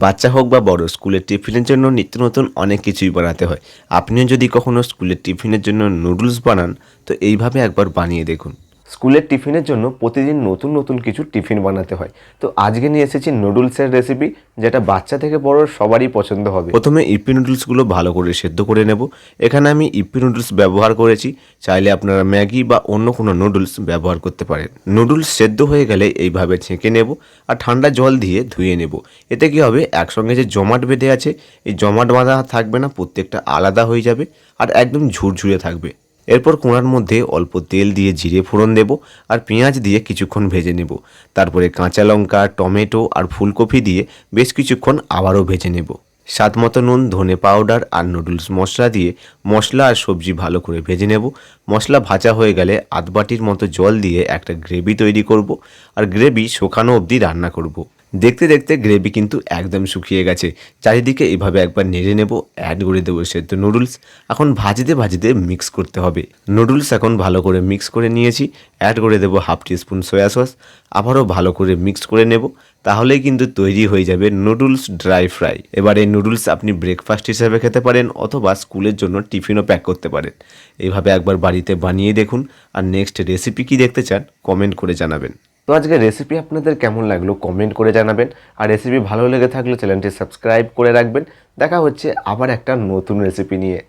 বাচ্চা হোক বা বড়, স্কুলের টিফিনের জন্য নিত্য নতুন অনেক কিছুই বানাতে হয়। আপনিও যদি কখনো স্কুলের টিফিনের জন্য নুডলস বানান, তো এইভাবে একবার বানিয়ে দেখুন। স্কুলের টিফিনের জন্য প্রতিদিন নতুন নতুন কিছু টিফিন বানাতে হয়। তো আজকে নিয়ে এসেছি নুডলসের রেসিপি, যেটা বাচ্চা থেকে বড় সবারই পছন্দ হবে। প্রথমে ইপ্পি নুডলসগুলো ভালো করে সেদ্ধ করে নেব। এখানে আমি ইপ্পি নুডলস ব্যবহার করেছি, চাইলে আপনারা ম্যাগি বা অন্য কোনো নুডলস ব্যবহার করতে পারেন। নুডলস সেদ্ধ হয়ে গেলে এইভাবে ছেঁকে নেব আর ঠান্ডা জল দিয়ে ধুয়ে নেব। এতে কী হবে, একসঙ্গে যে জমাট বেঁধে আছে, এই জমাট বাঁধা থাকবে না, প্রত্যেকটা আলাদা হয়ে যাবে আর একদম ঝুরঝুরে থাকবে। এরপর কোঁড়ার মধ্যে অল্প তেল দিয়ে জিরে ফোড়ন দেব আর পেঁয়াজ দিয়ে কিছুক্ষণ ভেজে নেব। তারপরে কাঁচা লঙ্কা, টমেটো আর ফুলকপি দিয়ে বেশ কিছুক্ষণ আবারও ভেজে নেব। স্বাদ মতো নুন, ধনে পাউডার আর নুডলস মশলা দিয়ে মশলা আর সবজি ভালো করে ভেজে নেব। মশলা ভাজা হয়ে গেলে আধ বাটির মতো জল দিয়ে একটা গ্রেভি তৈরি করব আর গ্রেভি শুকানো অবধি রান্না করব। দেখতে দেখতে গ্রেভি কিন্তু একদম শুকিয়ে গেছে। চারিদিকে এভাবে একবার নেড়ে নেব, অ্যাড করে দেবো সেদ্ধ নুডলস। এখন ভাজতে ভাজতে মিক্স করতে হবে। নুডলস এখন ভালো করে মিক্স করে নিয়েছি, অ্যাড করে দেবো হাফ টিস্পুন সয়া সস। আবারও ভালো করে মিক্স করে নেব, তাহলেই কিন্তু তৈরি হয়ে যাবে নুডলস ড্রাই ফ্রাই। এবার এই নুডলস আপনি ব্রেকফাস্ট হিসেবে খেতে পারেন অথবা স্কুলের জন্য টিফিনও প্যাক করতে পারেন। এইভাবে একবার বাড়িতে বানিয়ে দেখুন, আর নেক্সট রেসিপি কী দেখতে চান কমেন্ট করে জানাবেন। তো আজকে রেসিপি আপনাদের কেমন লাগলো কমেন্ট করে জানাবেন, আর রেসিপি ভালো লেগে থাকলে চ্যানেলটি সাবস্ক্রাইব করে রাখবেন। দেখা হচ্ছে আবার একটা নতুন রেসিপি নিয়ে।